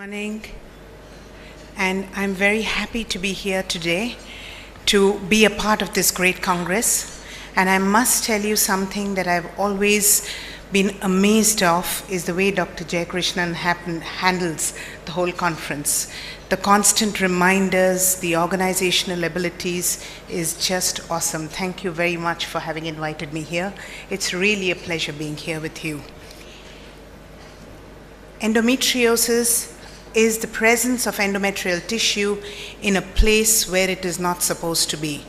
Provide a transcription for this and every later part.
Morning, and I'm very happy to be here today to be a part of this great Congress. And I must tell you something that I've always been amazed of is the way Dr. Jayakrishnan handles the whole conference. The constant reminders, the organizational abilities is just awesome. Thank you very much for having invited me here. It's really a pleasure being here with you. Endometriosis is the presence of endometrial tissue in a place where it is not supposed to be.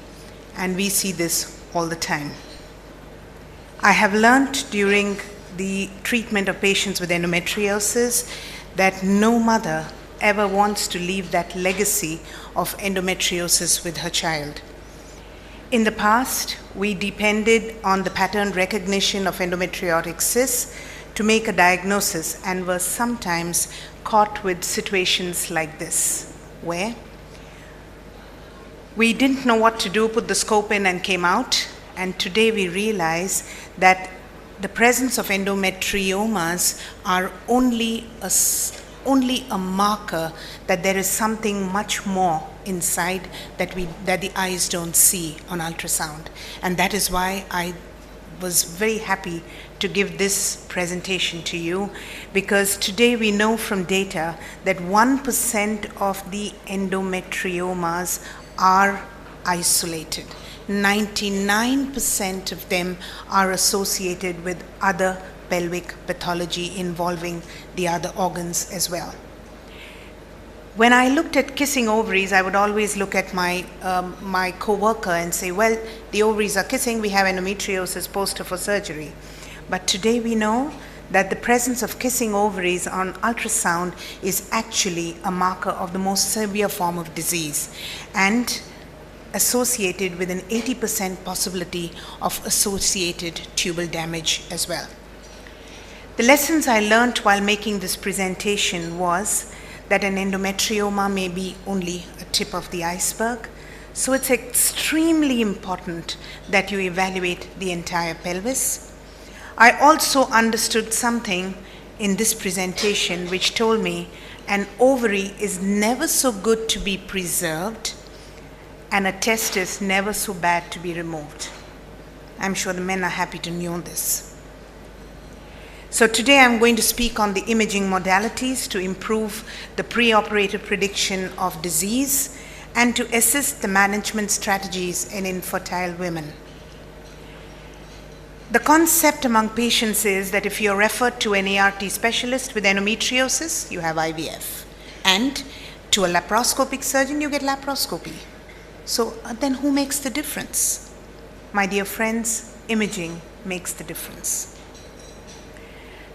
And we see this all the time. I have learned during the treatment of patients with endometriosis that no mother ever wants to leave that legacy of endometriosis with her child. In the past, we depended on the pattern recognition of endometriotic cysts to make a diagnosis and were sometimes caught with situations like this, where we didn't know what to do, put the scope in and came out, and today we realize that the presence of endometriomas are only a marker that there is something much more inside that the eyes don't see on ultrasound. And that is why I was very happy to give this presentation to you, because today we know from data that 1% of the endometriomas are isolated. 99% of them are associated with other pelvic pathology involving the other organs as well. When I looked at kissing ovaries, I would always look at my co-worker and say, well, the ovaries are kissing, we have endometriosis, poster for surgery. But today we know that the presence of kissing ovaries on ultrasound is actually a marker of the most severe form of disease and associated with an 80% possibility of associated tubal damage as well. The lessons I learned while making this presentation was that an endometrioma may be only a tip of the iceberg. So it's extremely important that you evaluate the entire pelvis. I also understood something in this presentation which told me an ovary is never so good to be preserved and a testis never so bad to be removed. I'm sure the men are happy to know this. So today I'm going to speak on the imaging modalities to improve the preoperative prediction of disease and to assist the management strategies in infertile women. The concept among patients is that if you're referred to an ART specialist with endometriosis, you have IVF. And to a laparoscopic surgeon, you get laparoscopy. So then who makes the difference? My dear friends, imaging makes the difference.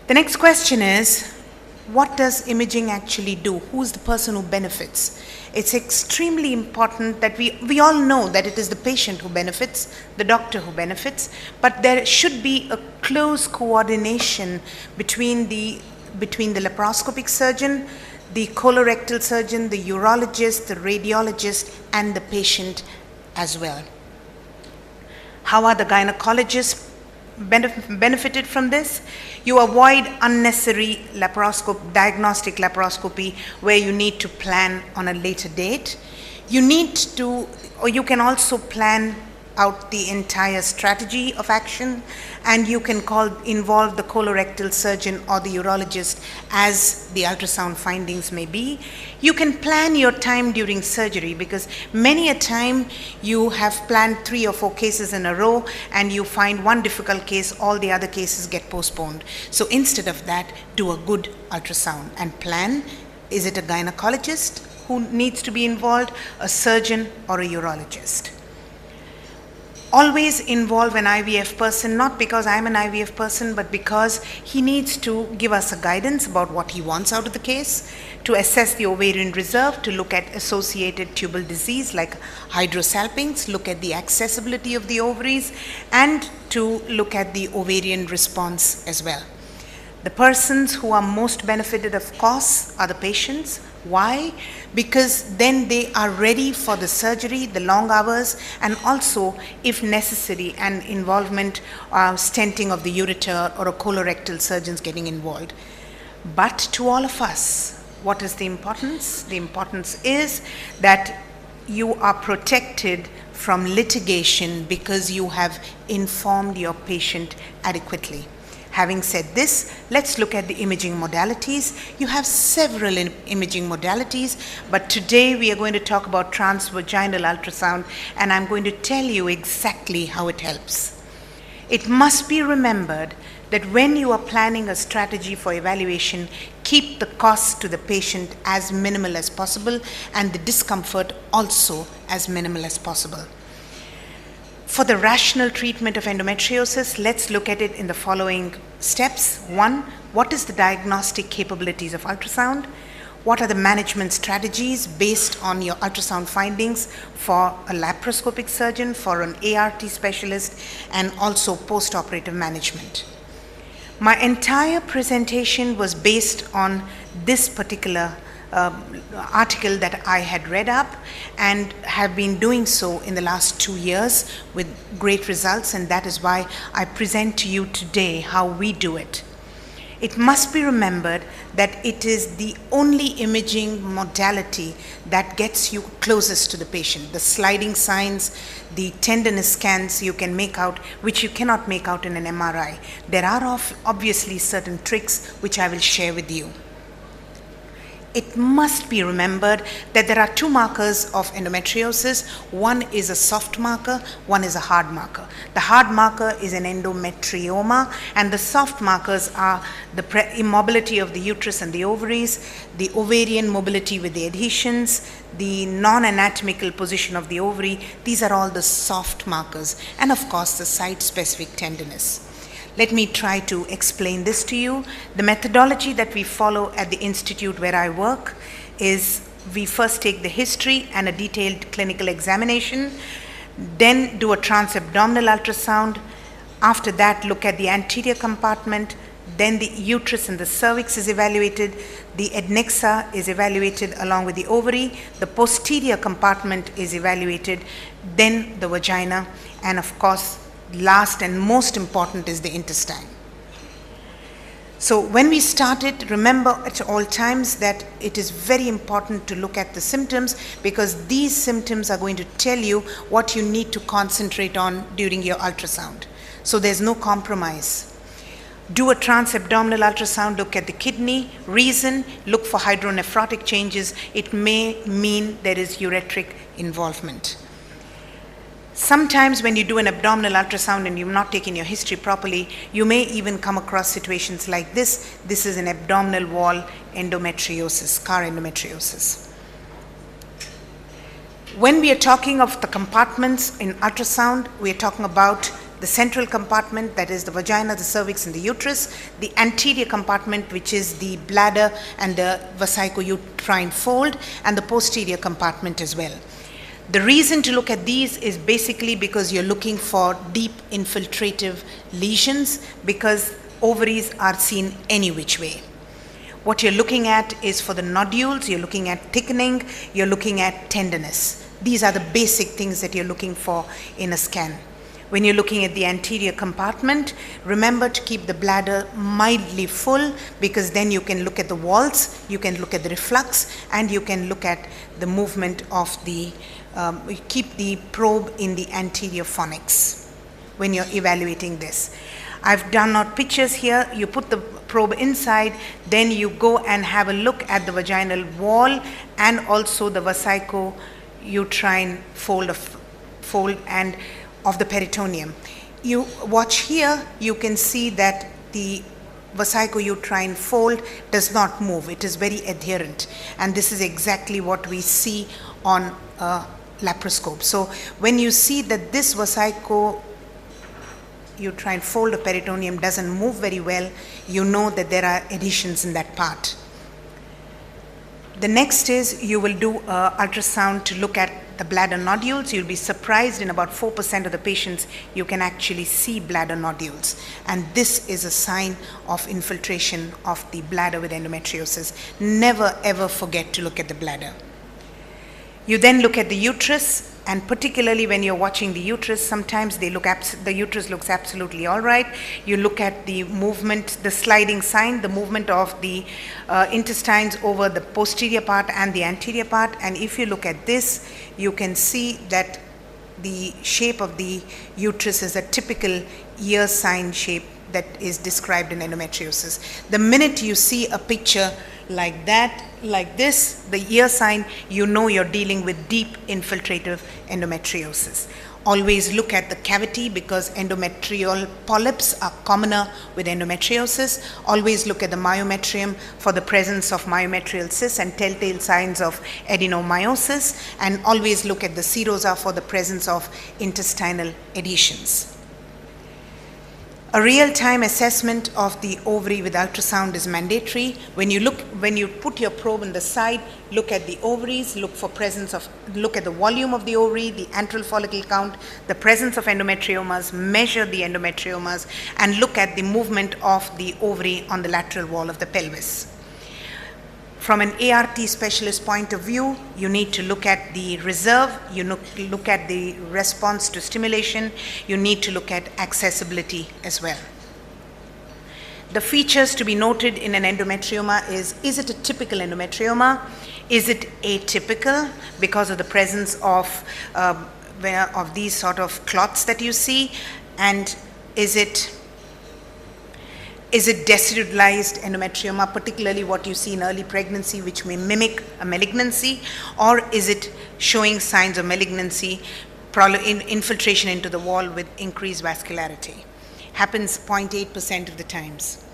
The next question is, what does imaging actually do? Who's the person who benefits? It's extremely important that we all know that it is the patient who benefits, the doctor who benefits, but there should be a close coordination between the laparoscopic surgeon, the colorectal surgeon, the urologist, the radiologist, and the patient as well. How are the gynecologists benefited from this? You avoid unnecessary diagnostic laparoscopy where you need to plan on a later date. You can also plan out the entire strategy of action, and you can involve the colorectal surgeon or the urologist as the ultrasound findings may be. You can plan your time during surgery, because many a time you have planned 3 or 4 cases in a row and you find one difficult case, all the other cases get postponed. So instead of that, do a good ultrasound and plan. Is it a gynecologist who needs to be involved, a surgeon, or a urologist? Always involve an IVF person, not because I'm an IVF person, but because he needs to give us a guidance about what he wants out of the case, to assess the ovarian reserve, to look at associated tubal disease like hydrosalpinx, look at the accessibility of the ovaries, and to look at the ovarian response as well. The persons who are most benefited, of course, are the patients. Why? Because then they are ready for the surgery, the long hours, and also, if necessary, an involvement, stenting of the ureter or a colorectal surgeons getting involved. But to all of us, What is the importance? The importance is that you are protected from litigation because you have informed your patient adequately. Having said this, let's look at the imaging modalities. You have several imaging modalities, but today we are going to talk about transvaginal ultrasound, and I'm going to tell you exactly how it helps. It must be remembered that when you are planning a strategy for evaluation, keep the cost to the patient as minimal as possible and the discomfort also as minimal as possible. For the rational treatment of endometriosis, let's look at it in the following steps. 1, what is the diagnostic capabilities of ultrasound? What are the management strategies based on your ultrasound findings for a laparoscopic surgeon, for an ART specialist, and also post-operative management? My entire presentation was based on this particular article that I had read up and have been doing so in the last 2 years with great results, and that is why I present to you today how we do it. It must be remembered that it is the only imaging modality that gets you closest to the patient. The sliding signs, the tenderness scans you can make out, which you cannot make out in an MRI. There are obviously certain tricks which I will share with you. It must be remembered that there are 2 markers of endometriosis. One is a soft marker, one is a hard marker. The hard marker is an endometrioma, and the soft markers are the immobility of the uterus and the ovaries, the ovarian mobility with the adhesions, the non-anatomical position of the ovary. These are all the soft markers, and of course the site-specific tenderness. Let me try to explain this to you. The methodology that we follow at the institute where I work is we first take the history and a detailed clinical examination, then do a transabdominal ultrasound. After that, look at the anterior compartment, then the uterus and the cervix is evaluated, the adnexa is evaluated along with the ovary, the posterior compartment is evaluated, then the vagina, and of course, last and most important is the intestine. So when we started, remember at all times that it is very important to look at the symptoms, because these symptoms are going to tell you what you need to concentrate on during your ultrasound. So there's no compromise. Do a transabdominal ultrasound, look at the kidney. Reason, look for hydronephrotic changes. It may mean there is ureteric involvement. Sometimes when you do an abdominal ultrasound and you've not taken your history properly, you may even come across situations like this. This is an abdominal wall endometriosis, scar endometriosis. When we are talking of the compartments in ultrasound, we are talking about the central compartment, that is the vagina, the cervix, and the uterus, the anterior compartment, which is the bladder and the vesico-uterine fold, and the posterior compartment as well. The reason to look at these is basically because you're looking for deep infiltrative lesions, because ovaries are seen any which way. What you're looking at is for the nodules, you're looking at thickening, you're looking at tenderness. These are the basic things that you're looking for in a scan. When you're looking at the anterior compartment, remember to keep the bladder mildly full, because then you can look at the walls, you can look at the reflux, and you can look at the movement of the keep the probe in the anterior fornix when you're evaluating this. I've done out pictures here. You put the probe inside, then you go and have a look at the vaginal wall and also the vesico-uterine fold and of the peritoneum. You watch here, you can see that the vesico-uterine fold does not move. It is very adherent, and this is exactly what we see on a laparoscope. So when you see that this vesico-uterine fold of peritoneum doesn't move very well, you know that there are adhesions in that part. The next is you will do an ultrasound to look at the bladder nodules. You'll be surprised, in about 4% of the patients you can actually see bladder nodules, and this is a sign of infiltration of the bladder with endometriosis. Never ever forget to look at the bladder. You then look at the uterus, and particularly when you're watching the uterus, sometimes the uterus looks absolutely all right. You look at the movement, the sliding sign, the movement of the intestines over the posterior part and the anterior part, and if you look at this, you can see that the shape of the uterus is a typical ear sign shape that is described in endometriosis. The minute you see a picture like that, like this, the ear sign, you know you're dealing with deep infiltrative endometriosis. Always look at the cavity because endometrial polyps are commoner with endometriosis. Always look at the myometrium for the presence of myometrial cysts and telltale signs of adenomyosis, and always look at the serosa for the presence of intestinal adhesions. A real-time assessment of the ovary with ultrasound is mandatory. When you put your probe on the side, look at the ovaries, look at the volume of the ovary, the antral follicle count, the presence of endometriomas, measure the endometriomas, and look at the movement of the ovary on the lateral wall of the pelvis. From an ART specialist point of view, you need to look at the reserve, you look at the response to stimulation, you need to look at accessibility as well. The features to be noted in an endometrioma is it a typical endometrioma? Is it atypical because of the presence of these sort of clots that you see? And is it decidualized endometrioma, particularly what you see in early pregnancy, which may mimic a malignancy, or is it showing signs of malignancy, infiltration into the wall with increased vascularity? Happens 0.8% of the times.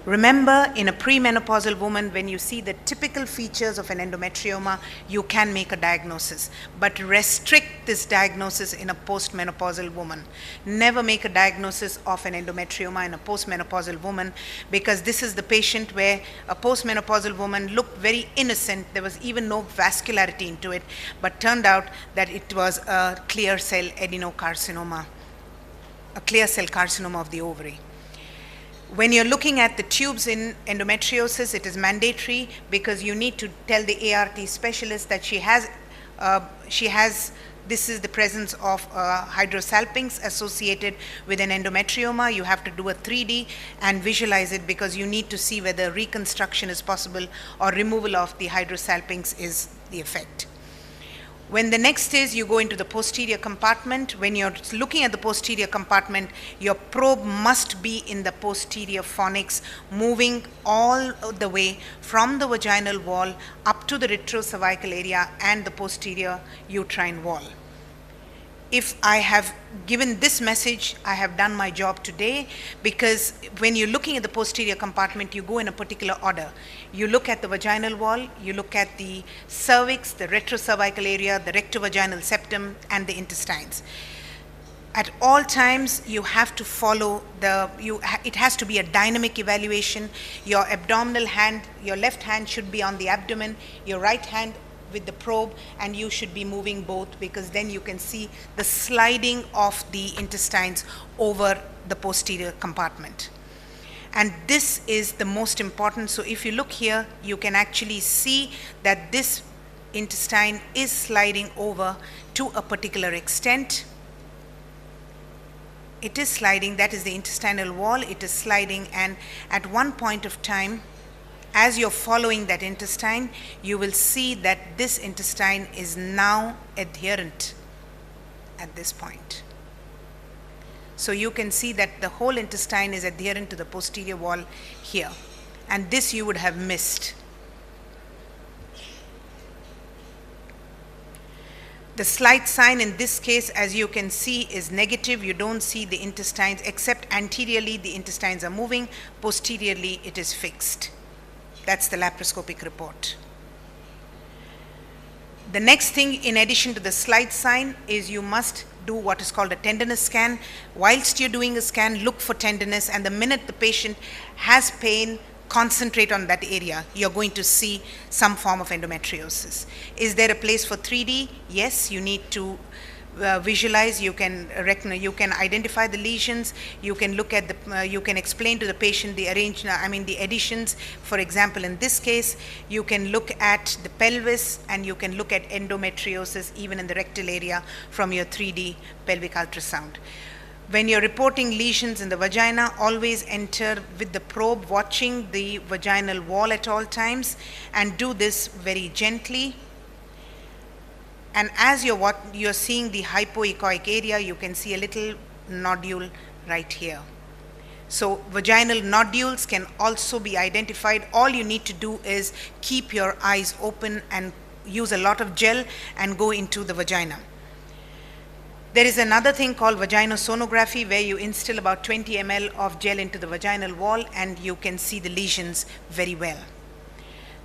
Remember, in a premenopausal woman, when you see the typical features of an endometrioma, you can make a diagnosis, but restrict this diagnosis in a postmenopausal woman. Never make a diagnosis of an endometrioma in a postmenopausal woman, because this is the patient where a postmenopausal woman looked very innocent. There was even no vascularity into it, but turned out that it was a clear cell adenocarcinoma, a clear cell carcinoma of the ovary. When you're looking at the tubes in endometriosis, it is mandatory because you need to tell the ART specialist that this is the presence of hydrosalpinx associated with an endometrioma. You have to do a 3D and visualize it because you need to see whether reconstruction is possible or removal of the hydrosalpinx is the effect. When the next is you go into the posterior compartment, when you're looking at the posterior compartment, your probe must be in the posterior fornix, moving all the way from the vaginal wall up to the retrocervical area and the posterior uterine wall. If I have given this message, I have done my job today, because when you're looking at the posterior compartment, you go in a particular order. You look at the vaginal wall, you look at the cervix, the retrocervical area, the rectovaginal septum, and the intestines. At all times, you have to follow it has to be a dynamic evaluation. Your abdominal hand, your left hand should be on the abdomen, your right hand with the probe, and you should be moving both, because then you can see the sliding of the intestines over the posterior compartment. And this is the most important. So if you look here, you can actually see that this intestine is sliding over to a particular extent. It is sliding, that is the intestinal wall, it is sliding, and at one point of time, as you're following that intestine, you will see that this intestine is now adherent at this point. So you can see that the whole intestine is adherent to the posterior wall here, and this you would have missed. The slide sign in this case, as you can see, is negative. You don't see the intestines, except anteriorly the intestines are moving, posteriorly it is fixed. That's the laparoscopic report. The next thing, in addition to the slide sign, is you must do what is called a tenderness scan. Whilst you're doing a scan, look for tenderness, and the minute the patient has pain, concentrate on that area. You're going to see some form of endometriosis. Is there a place for 3D? Yes, you need to visualize, you can identify the lesions, you can look at you can explain to the patient the the additions. For example, in this case, you can look at the pelvis and you can look at endometriosis even in the rectal area from your 3D pelvic ultrasound. When you're reporting lesions in the vagina, always enter with the probe, watching the vaginal wall at all times, and do this very gently. And as you're seeing the hypoechoic area, you can see a little nodule right here. So vaginal nodules can also be identified. All you need to do is keep your eyes open and use a lot of gel and go into the vagina. There is another thing called vaginosonography, where you instill about 20 ml of gel into the vaginal wall and you can see the lesions very well.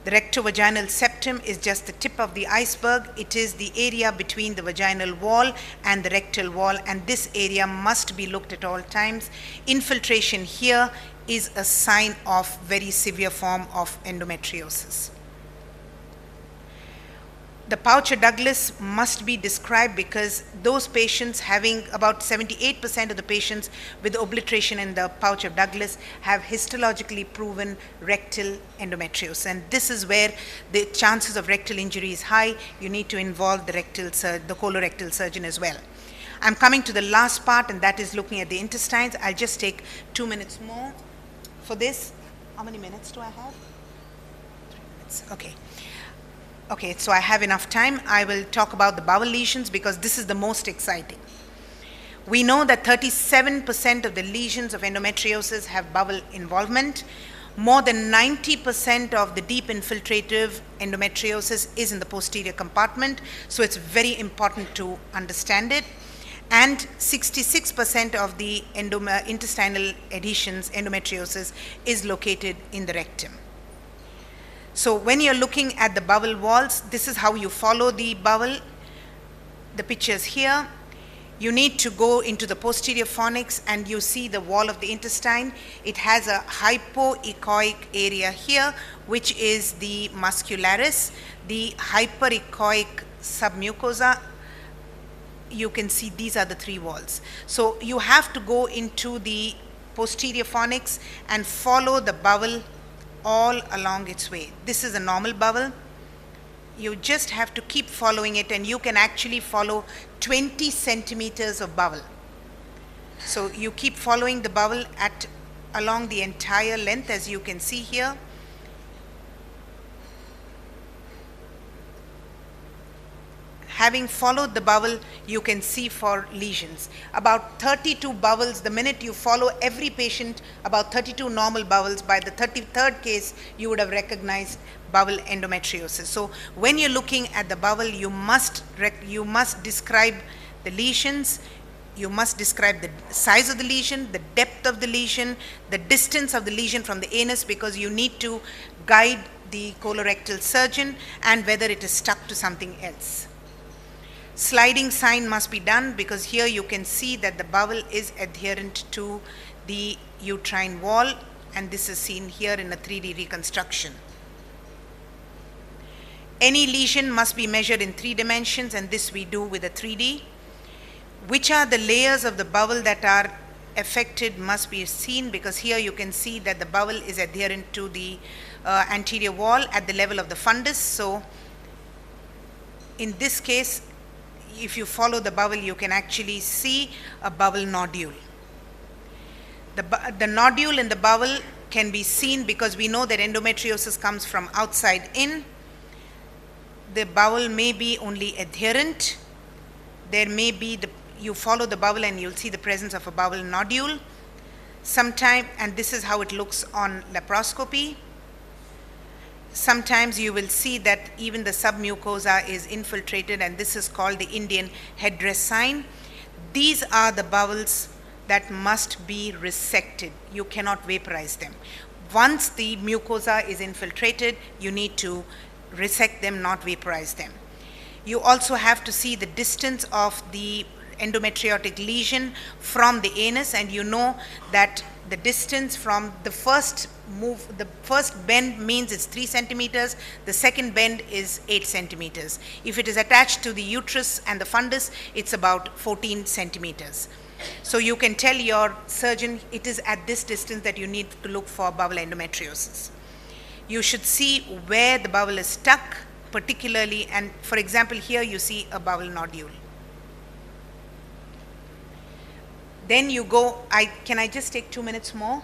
The rectovaginal septum is just the tip of the iceberg. It is the area between the vaginal wall and the rectal wall, and this area must be looked at all times. Infiltration here is a sign of very severe form of endometriosis. The Poucher-Douglas must be described because those patients, having about 78% of the patients with obliteration in the Poucher-Douglas have histologically proven rectal endometriosis, and this is where the chances of rectal injury is high. You need to involve the colorectal surgeon as well. I'm coming to the last part, and that is looking at the intestines. I'll just take 2 minutes more for this. How many minutes do I have? 3 minutes. Okay. Okay, so I have enough time. I will talk about the bowel lesions because this is the most exciting. We know that 37% of the lesions of endometriosis have bowel involvement. More than 90% of the deep infiltrative endometriosis is in the posterior compartment, so it's very important to understand it. And 66% of the intestinal adhesions, endometriosis, is located in the rectum. So when you're looking at the bowel walls, this is how you follow the bowel. The pictures here. You need to go into the posterior fornix and you see the wall of the intestine. It has a hypoechoic area here, which is the muscularis. The hyperechoic submucosa, you can see these are the three walls. So you have to go into the posterior fornix and follow the bowel all along its way. This is a normal bowel. You just have to keep following it, and you can actually follow 20 centimeters of bowel. So you keep following the bowel along the entire length, as you can see here. Having followed the bowel, you can see for lesions. About 32 bowels, the minute you follow every patient, about 32 normal bowels, by the 33rd case, you would have recognized bowel endometriosis. So when you're looking at the bowel, you must describe the lesions, you must describe the size of the lesion, the depth of the lesion, the distance of the lesion from the anus, because you need to guide the colorectal surgeon, and whether it is stuck to something else. Sliding sign must be done because here you can see that the bowel is adherent to the uterine wall, and this is seen here in a 3D reconstruction. Any lesion must be measured in 3 dimensions, and this we do with a 3D. Which are the layers of the bowel that are affected must be seen, because here you can see that the bowel is adherent to the anterior wall at the level of the fundus. So in this case, if you follow the bowel, you can actually see a bowel nodule. The nodule in the bowel can be seen because we know that endometriosis comes from outside in. The bowel may be only adherent. There may be you follow the bowel and you'll see the presence of a bowel nodule. And this is how it looks on laparoscopy. Sometimes you will see that even the submucosa is infiltrated, and this is called the Indian headdress sign. These are the bowels that must be resected. You cannot vaporize them. Once the mucosa is infiltrated, you need to resect them, not vaporize them. You also have to see the distance of the endometriotic lesion from the anus, and you know that the distance from the first move, the first bend means it's 3 centimeters, the second bend is 8 centimeters. If it is attached to the uterus and the fundus, it's about 14 centimeters. So you can tell your surgeon it is at this distance that you need to look for bowel endometriosis. You should see where the bowel is stuck, particularly, and for example, here you see a bowel nodule. Then you go, can I just take 2 minutes more?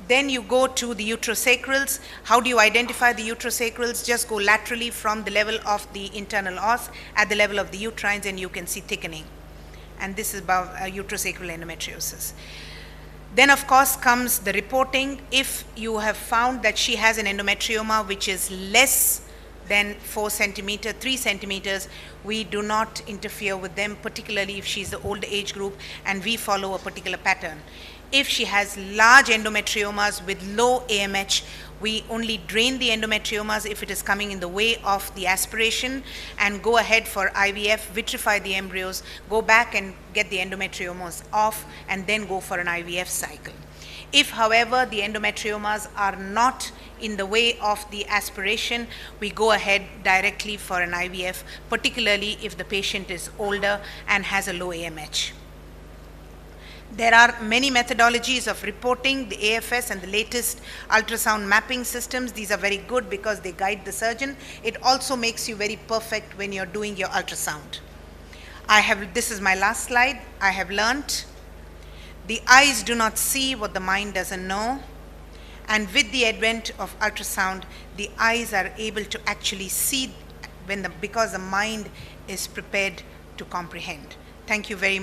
Then you go to the uterosacrals. How do you identify the uterosacrals? Just go laterally from the level of the internal os at the level of the uterines, and you can see thickening. And this is about uterosacral endometriosis. Then of course comes the reporting. If you have found that she has an endometrioma which is less than 4 centimeters, 3 centimeters, we do not interfere with them, particularly if she's the older age group, and we follow a particular pattern. If she has large endometriomas with low AMH, we only drain the endometriomas if it is coming in the way of the aspiration, and go ahead for IVF, vitrify the embryos, go back and get the endometriomas off, and then go for an IVF cycle. If, however, the endometriomas are not in the way of the aspiration, we go ahead directly for an IVF, particularly if the patient is older and has a low AMH. There are many methodologies of reporting, the AFS and the latest ultrasound mapping systems. These are very good because they guide the surgeon. It also makes you very perfect when you're doing your ultrasound. This is my last slide. I have learnt the eyes do not see what the mind doesn't know. And with the advent of ultrasound, the eyes are able to actually see because the mind is prepared to comprehend. Thank you very much.